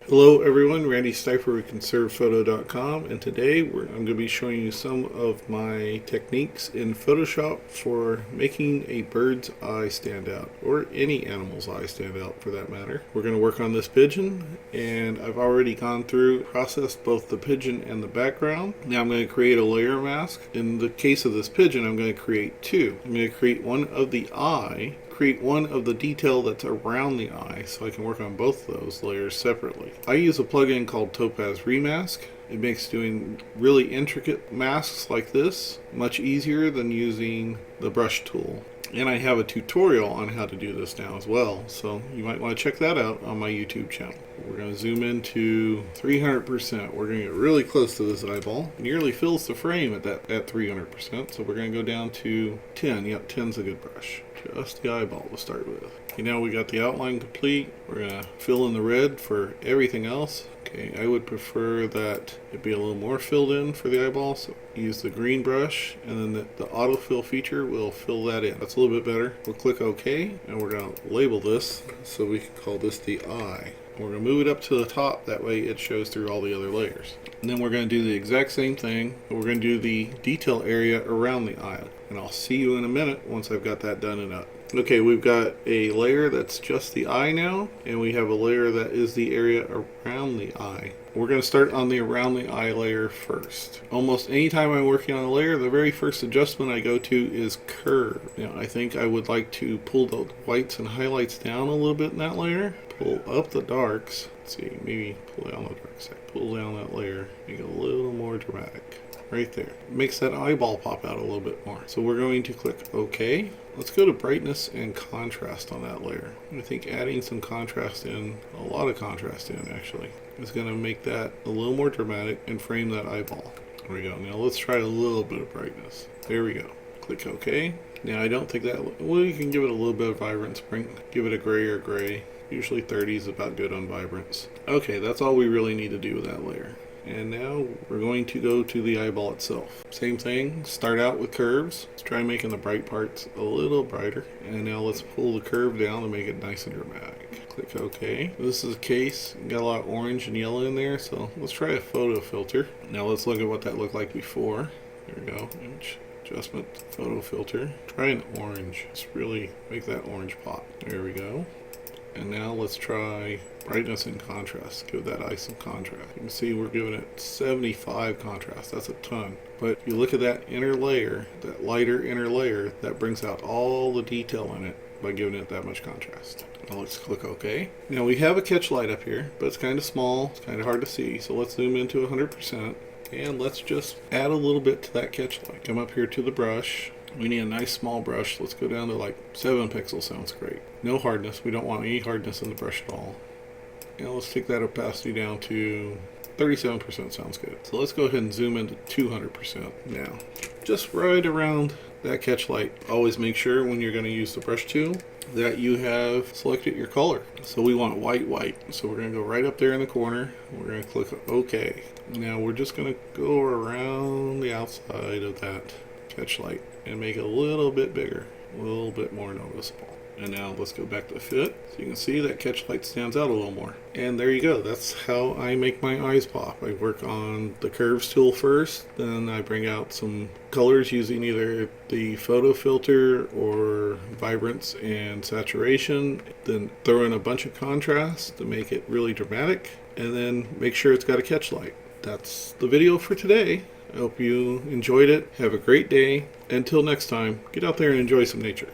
Hello everyone, Randy Stifer with ConservedPhoto.com, and today I'm going to be showing you some of my techniques in Photoshop for making a bird's eye stand out, or any animal's eye stand out for that matter. We're going to work on this pigeon, and I've already gone through, processed both the pigeon and the background. Now I'm going to create a layer mask. In the case of this pigeon, I'm going to create two. I'm going to create one of the eye, create one of the detail that's around the eye, so I can work on both of those layers separately. I use a plugin called Topaz Remask. It makes doing really intricate masks like this much easier than using the brush tool. And I have a tutorial on how to do this now as well, so you might want to check that out on my YouTube channel. We're going to zoom into 300%. We're going to get really close to this eyeball. It nearly fills the frame at 300%, so we're going to go down to 10. Yep, 10's a good brush. Just the eyeball to start with. Okay, now we got the outline complete. We're going to fill in the red for everything else. Okay, I would prefer that it be a little more filled in for the eyeball, so use the green brush, and then the autofill feature will fill that in. That's a little bit better. We'll click OK, and we're going to label this, so we can call this the eye. We're going to move it up to the top, that way it shows through all the other layers. And then we're going to do the exact same thing, but we're going to do the detail area around the eye. And I'll see you in a minute once I've got that done and up. Okay, we've got a layer that's just the eye now, and we have a layer that is the area around the eye. We're going to start on the around the eye layer first. Almost anytime I'm working on a layer, the very first adjustment I go to is curve. Now, I think I would like to pull the whites and highlights down a little bit in that layer. Pull up the darks. Let's see, maybe pull down the dark side. Pull down that layer, make it a little more dramatic. Right there. Makes that eyeball pop out a little bit more. So we're going to click OK. Let's go to brightness and contrast on that layer. I think adding some contrast in, a lot of contrast in actually, is going to make that a little more dramatic and frame that eyeball. There we go. Now let's try a little bit of brightness. There we go. Click OK. Now I don't think that, well, you can give it a little bit of vibrance. Give it a grayer gray. Usually 30 is about good on vibrance. Okay, that's all we really need to do with that layer. And now we're going to go to the eyeball itself. Same thing, start out with curves. Let's try making the bright parts a little brighter. And now let's pull the curve down to make it nice and dramatic. Click OK. This is a case, got a lot of orange and yellow in there, so let's try a photo filter. Now let's look at what that looked like before. There we go, image adjustment, photo filter. Try an orange, let's really make that orange pop. There we go. And now let's try brightness and contrast. Give that eye some contrast. You can see we're giving it 75 contrast. That's a ton. But if you look at that inner layer, that lighter inner layer, that brings out all the detail in it by giving it that much contrast. Now let's click OK. Now we have a catch light up here, but it's kind of small. It's kind of hard to see. So let's zoom into 100%. And let's just add a little bit to that catch light. Come up here to the brush. We need a nice small brush. Let's go down to like 7 pixels. Sounds great. No hardness. We don't want any hardness in the brush at all. Now let's take that opacity down to 37%. Sounds good. So let's go ahead and zoom into 200% now. Just right around that catch light. Always make sure when you're going to use the brush tool that you have selected your color. So we want white. So we're going to go right up there in the corner. We're going to click OK. Now we're just going to go around the outside of that catch light and make it a little bit bigger, a little bit more noticeable. And now let's go back to fit. So you can see that catch light stands out a little more. And there you go. That's how I make my eyes pop. I work on the curves tool first, then I bring out some colors using either the photo filter or vibrance and saturation, then throw in a bunch of contrast to make it really dramatic, and then make sure it's got a catch light. That's the video for today. I hope you enjoyed it. Have a great day. Until next time, get out there and enjoy some nature.